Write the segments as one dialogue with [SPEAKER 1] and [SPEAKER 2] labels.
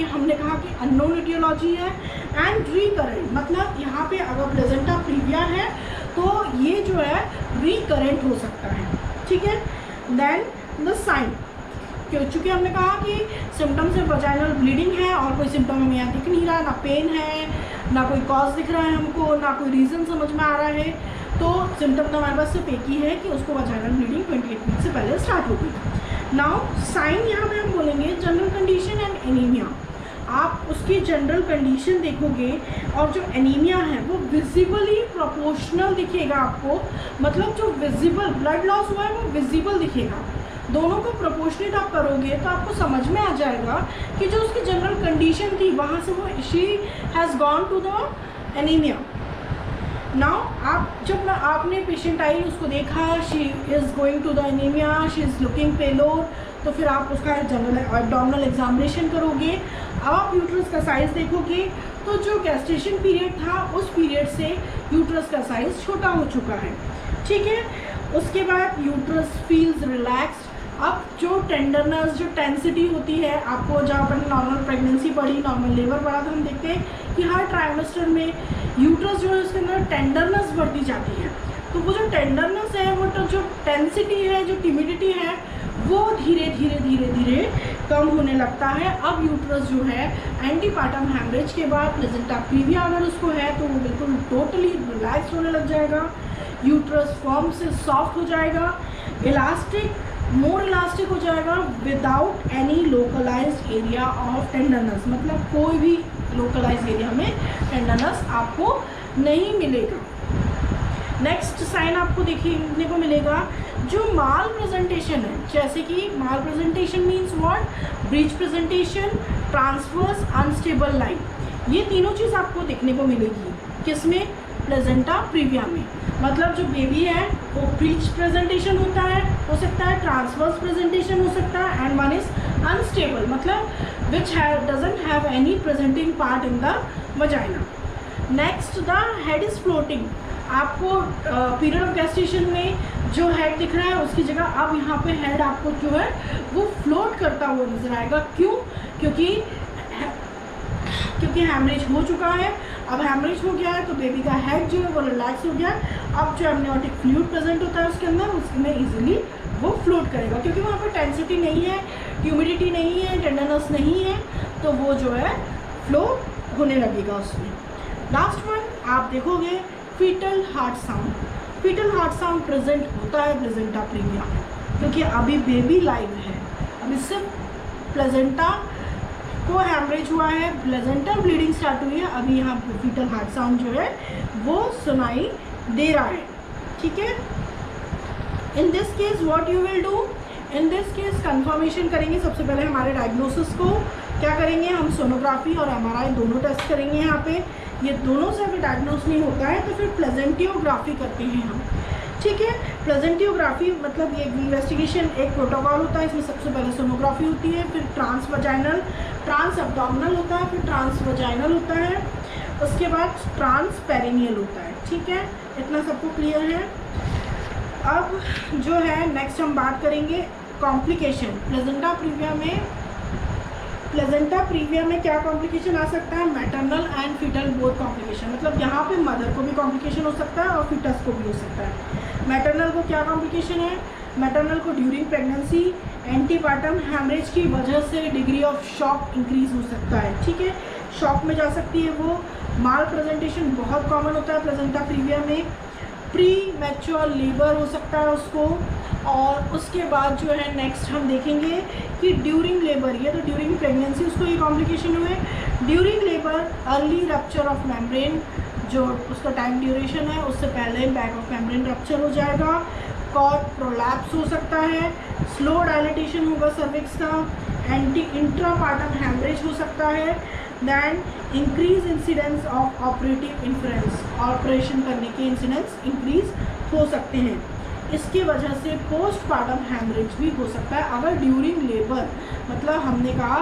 [SPEAKER 1] क्योंकि हमने कहा कि अननोन ईटियोलॉजी है। एंड रिकरेंट मतलब यहाँ पे अगर प्लेजेंटा प्रीविया है तो ये जो है रिकरेंट हो सकता है, ठीक है। देन द साइन, क्योंकि हमने कहा कि सिम्टम्स में वजाइनल ब्लीडिंग है और कोई सिम्टम हमें यहाँ दिख नहीं रहा, ना पेन है, ना कोई कॉज दिख रहा है हमको, ना कोई रीज़न समझ में आ रहा है, तो सिम्टम तो हमारे पास सिर्फ एक ही है कि उसको वजाइनल ब्लीडिंग 28 वीक से पहले स्टार्ट होगी। नाउ साइन यहाँ पे हम बोलेंगे जनरल कंडीशन एंड एनीमिया। आप उसकी जनरल कंडीशन देखोगे और जो एनीमिया है वो विजिबली प्रोपोर्शनल दिखेगा आपको, मतलब जो विजिबल ब्लड लॉस हुआ है वो विजिबल दिखेगा। दोनों को प्रोपोर्शनेट आप करोगे तो आपको समझ में आ जाएगा कि जो उसकी जनरल कंडीशन थी वहाँ से वो she has gone to the anaemia. Now आप जब आपने पेशेंट आई उसको देखा, she is going to the anaemia, she is looking paler, तो फिर आप उसका जनरल एब्डोमिनल एग्जामिनेशन करोगे। अब आप यूट्रस का साइज़ देखोगे तो जो गैस्ट्रेशन पीरियड था उस पीरियड से यूट्रस का साइज़ छोटा हो चुका है, ठीक है। उसके बाद यूट्रस फील्स रिलैक्स्ड। अब जो टेंडरनेस, जो टेंसिटी होती है, आपको जहाँ पर नॉर्मल प्रेगनेंसी पढ़ी, नॉर्मल लेबर पढ़ा, तो हम देखते हैं कि हर ट्राइमेस्टर में यूट्रस जो है उसके अंदर टेंडरनेस बढ़ती जाती है। तो वो जो टेंडरनेस है, वो तो जो टेंसिटी है, जो टिमिडिटी है, वो धीरे धीरे धीरे धीरे कम होने लगता है। अब यूट्रस जो है एंटीपार्टम हैमरेज के बाद प्लेजेंटा प्रीविया अगर उसको है तो वो बिल्कुल टोटली रिलैक्स होने लग जाएगा, यूट्रस फॉर्म से सॉफ्ट हो जाएगा, इलास्टिक, मोर इलास्टिक हो जाएगा without any localised area of tenderness, मतलब कोई भी लोकलाइज्ड एरिया में टेंडरनेस आपको नहीं मिलेगा। नेक्स्ट साइन आपको देखने को मिलेगा जो माल प्रेजेंटेशन है, जैसे कि malpresentation means what, breech presentation, transverse, unstable line, ये तीनों चीज़ आपको देखने को मिलेगी किसमें, प्लेजेंटा प्रीविया में। मतलब जो बेबी है वो ब्रीच प्रेजेंटेशन होता है, हो सकता है ट्रांसवर्स प्रेजेंटेशन हो सकता है, एंड वन इज अनस्टेबल मतलब विच doesn't have any presenting part in the vagina. Next the head is floating. आपको पीरियड ऑफ गैस्ट्रेशन में जो हेड दिख रहा है उसकी जगह अब यहाँ पे हेड आपको जो है वो फ्लोट करता हुआ नजर आएगा। क्यों? क्योंकि हैमरेज हो चुका है। अब हैमरेज हो गया है तो बेबी का हेड जो है वो रिलैक्स हो गया। अब जो एमनियोटिक फ्लूइड प्रेजेंट होता है उसके अंदर, उसमें इजीली वो फ्लोट करेगा, क्योंकि वहाँ पर टेंसिटी नहीं है, ह्यूमिडिटी नहीं है, टेंडरनेस नहीं है, तो वो जो है फ्लो होने लगेगा उसमें। लास्ट वन आप देखोगे fetal heart sound. Fetal heart sound present होता है प्लेजेंटा प्रीविया में, क्योंकि अभी बेबी लाइव है, अभी सिर्फ प्लेजेंटा को हैमरेज हुआ है, प्लेजेंटल ब्लीडिंग स्टार्ट हुई है, अभी यहाँ फीटल हार्ट साउंड जो है वो सुनाई दे रहा है, ठीक है। In this case what you will do, in this case confirmation करेंगे। सबसे पहले हमारे डायग्नोसिस को क्या करेंगे, हम सोनोग्राफी और एमआरआई दोनों टेस्ट करेंगे। यहाँ पे ये दोनों से अगर डायग्नोस नहीं होता है तो फिर प्लेजेंटियोग्राफी करते हैं हम, ठीक है। प्लेजेंटियोग्राफी मतलब ये इन्वेस्टिगेशन एक प्रोटोकॉल होता है, इसमें सबसे पहले सोनोग्राफी होती है, फिर ट्रांस वजाइनल, ट्रांस एब्डोमिनल होता है, फिर ट्रांस वजाइनल होता है, उसके बाद ट्रांस पेरिनियल होता है, ठीक है। इतना सबको क्लियर है। अब जो है नेक्स्ट हम बात करेंगे कॉम्प्लिकेशन। प्लेजेंटा प्रीविया में क्या कॉम्प्लिकेशन आ सकता है, maternal and fetal both complication, मतलब यहाँ पे मदर को भी कॉम्प्लिकेशन हो सकता है और फीटस को भी हो सकता है। मैटरनल को क्या कॉम्प्लिकेशन है, मैटरनल को ड्यूरिंग प्रेगनेंसी एंटीपार्टम हैमरेज की वजह से डिग्री ऑफ शॉक इंक्रीज हो सकता है, ठीक है, शॉक में जा सकती है वो। माल प्रेजेंटेशन बहुत कॉमन होता है प्लेजेंटा प्रीविया में। प्री मैच्योर लेबर हो सकता है उसको, और उसके बाद जो है नेक्स्ट हम देखेंगे कि ड्यूरिंग लेबर, ये तो ड्यूरिंग प्रेगनेंसी उसको ये कॉम्प्लिकेशन हुए। During labour early rupture of membrane, जो उसका टाइम ड्यूरेशन है उससे पहले बैक ऑफ मेम्ब्रेन रप्चर हो जाएगा। कॉर्ड प्रोलैप्स हो सकता है, स्लो डायलिटेशन होगा सर्विक्स का, इंट्रापार्टम हैमरेज हो सकता है, then increase incidence of operative influence, operation करने के इंसिडेंस इंक्रीज हो सकते हैं। इसकी वजह से पोस्टपार्टम हैमरेज भी हो सकता है अगर ड्यूरिंग लेबर, मतलब हमने कहा,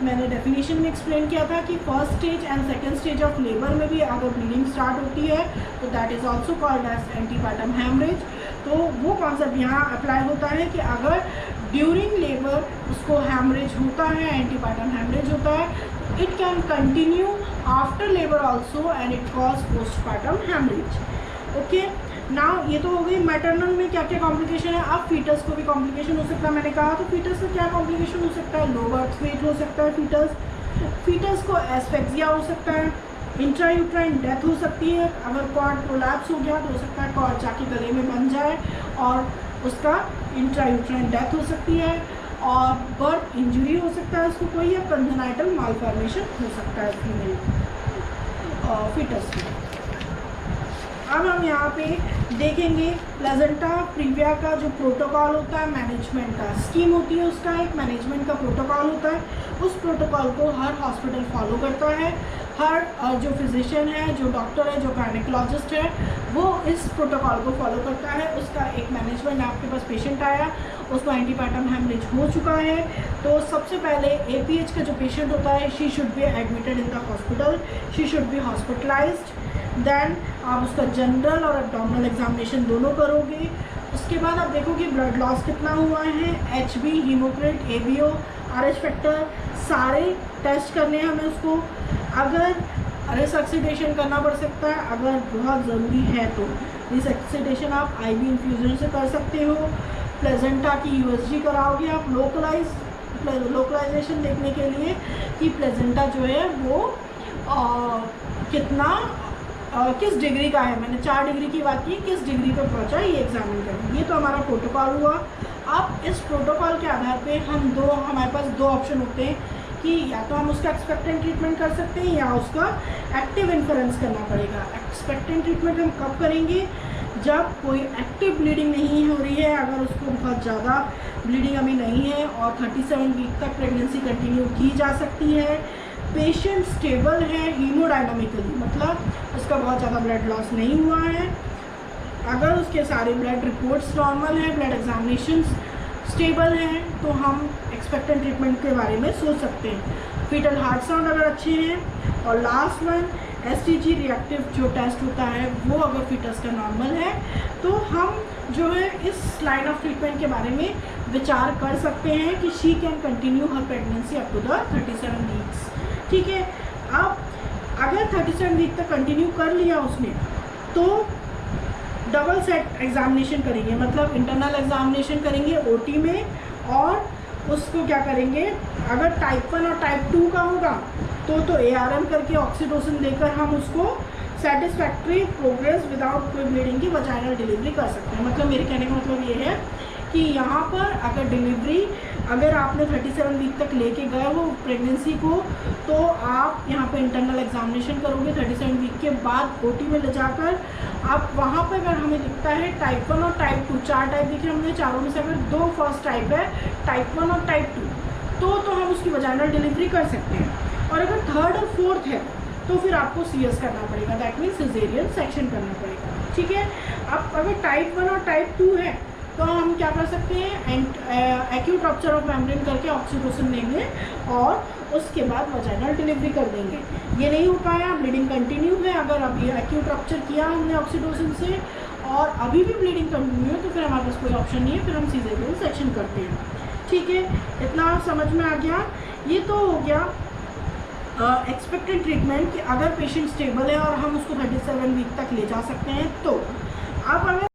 [SPEAKER 1] मैंने डेफिनेशन में एक्सप्लेन किया था कि first stage and second stage of labour में भी अगर ब्लीडिंग स्टार्ट होती है तो that is also called as antepartum haemorrhage. तो वो कॉन्सेप्ट यहाँ अप्लाई होता है कि अगर ड्यूरिंग लेबर उसको हैमरेज होता है, एंटीपार्टम हैमरेज होता है, It can continue after labor also and it cause postpartum hemorrhage. Okay, now ये तो हो गई मैटरनल में क्या क्या कॉम्प्लिकेशन है। अब फीटस को भी कॉम्प्लिकेशन हो सकता है। मैंने कहा तो फीटस का क्या कॉम्प्लिकेशन हो सकता है, लो बर्थ वेट हो सकता है, फीटस को एस्फेक्सिया हो सकता है, इंट्रायूट्राइन डेथ हो सकती है। अगर कॉर्ड प्रोलैप्स हो गया तो हो सकता है कॉर्ड जाके गले में बन जाए और उसका इंट्रायूट्राइन डेथ हो सकती है, और बर्थ इंजरी हो सकता है उसको कोई, या कंजेनाइटल मालफॉर्मेशन हो सकता है फीमेल फीटस में। अब हम यहाँ पे देखेंगे प्लेजेंटा प्रीविया का जो प्रोटोकॉल होता है, मैनेजमेंट का स्कीम होती है, उसका एक मैनेजमेंट का प्रोटोकॉल होता है। उस प्रोटोकॉल को हर हॉस्पिटल फॉलो करता है। हर जो फिजिशियन है, जो डॉक्टर है, जो गायनेकोलॉजिस्ट है, वो इस प्रोटोकॉल को फॉलो करता है। उसका एक मैनेजमेंट, आपके पास पेशेंट आया, उसको एंटीपार्टम हेमरेज हो चुका है, तो सबसे पहले APH का जो पेशेंट होता है, she should be admitted in the hospital, she should be hospitalised. Then आप उसका जनरल और एब्डोमिनल एग्जामिनेशन दोनों करोगे। उसके बाद आप देखोगे ब्लड लॉस कितना हुआ है, HB, हीमोक्रेट, ABO, RH फैक्टर, सारे टेस्ट करने हैं हमें उसको। अगर रिसक्सिटेशन करना पड़ सकता है, अगर बहुत ज़रूरी है तो रिसक्सिटेशन आप IV इन्फ्यूजन से कर सकते हो। प्लेजेंटा की USG कराओगे आप लोकलाइजेशन देखने के लिए कि प्लेजेंटा जो है वो कितना किस डिग्री का है। मैंने 4 डिग्री की बात की, किस डिग्री पे पहुंचा ये एग्जामिन करें। ये तो हमारा प्रोटोकॉल हुआ। अब इस प्रोटोकॉल के आधार पे हमारे पास दो ऑप्शन होते हैं कि या तो हम उसका एक्सपेक्टेंट ट्रीटमेंट कर सकते हैं या उसका एक्टिव इन्फ्रेंस करना पड़ेगा। एक्सपेक्टेंट ट्रीटमेंट हम कब करेंगे, जब कोई एक्टिव ब्लीडिंग नहीं हो रही है, अगर उसको बहुत ज़्यादा ब्लीडिंग अभी नहीं है और 37 वीक तक प्रेगनेंसी कंटिन्यू की जा सकती है, पेशेंट स्टेबल है हीमोडायनामिकली, मतलब उसका बहुत ज़्यादा ब्लड लॉस नहीं हुआ है, अगर उसके सारे ब्लड रिपोर्ट्स नॉर्मल हैं, ब्लड एग्जामिनेशंस स्टेबल हैं, तो हम एक्सपेक्टेंट ट्रीटमेंट के बारे में सोच सकते हैं। फीटल हार्ट साउंड अगर अच्छे हैं, और लास्ट वन STG रिएक्टिव जो टेस्ट होता है वो अगर फीटस का नॉर्मल है, तो हम जो है इस लाइन ऑफ ट्रीटमेंट के बारे में विचार कर सकते हैं कि she can continue her pregnancy up to the 37 weeks. ठीक है, अब अगर 37 वीक तक कंटिन्यू कर लिया उसने, तो डबल सेट एग्जामिनेशन करेंगे, मतलब इंटरनल एग्जामिनेशन करेंगे OT में, और उसको क्या करेंगे, अगर टाइप 1 और टाइप 2 का होगा तो ARM करके ऑक्सीटोसिन देकर हम उसको सेटिस्फैक्ट्री प्रोग्रेस विदाउट कोई ब्लीडिंग की वजाइनल डिलीवरी कर सकते हैं। मतलब मेरे कहने का मतलब ये है कि यहाँ पर अगर डिलीवरी अगर आपने 37 वीक तक लेके गए वो प्रेगनेंसी को, तो आप यहाँ पे इंटरनल एग्जामिनेशन करोगे 37 वीक के बाद OT में ले जाकर। आप वहाँ पर अगर हमें दिखता है टाइप 1 और टाइप 2, 4 टाइप दिखे हमने, चारों में से अगर 2 फर्स्ट टाइप है, टाइप 1 और टाइप 2, तो हम उसकी वजाइनल डिलीवरी कर सकते हैं। और अगर 3rd और 4th है तो फिर आपको CS करना पड़ेगा, दैट मीन्स सिजेरियन सेक्शन करना पड़ेगा। ठीक है, अब अगर टाइप 1 और टाइप 2 है तो हम क्या कर सकते हैं, एक्यूट रप्चर ऑफ मेम्ब्रेन करके ऑक्सीटोसिन देंगे और उसके बाद वजाइनल डिलीवरी कर देंगे। ये नहीं हो पाया, ब्लीडिंग कंटिन्यू है, अगर अभी एक्यूट रप्चर किया हमने ऑक्सीटोसिन से और अभी भी ब्लीडिंग कंटिन्यू है, तो फिर हमारे पास कोई ऑप्शन नहीं है, फिर हम सिजेरियन सेक्शन करते हैं। ठीक है, इतना समझ में आ गया। ये तो हो गया एक्सपेक्टेड ट्रीटमेंट कि अगर पेशेंट स्टेबल है और हम उसको 37 वीक तक ले जा सकते हैं। तो अब अगर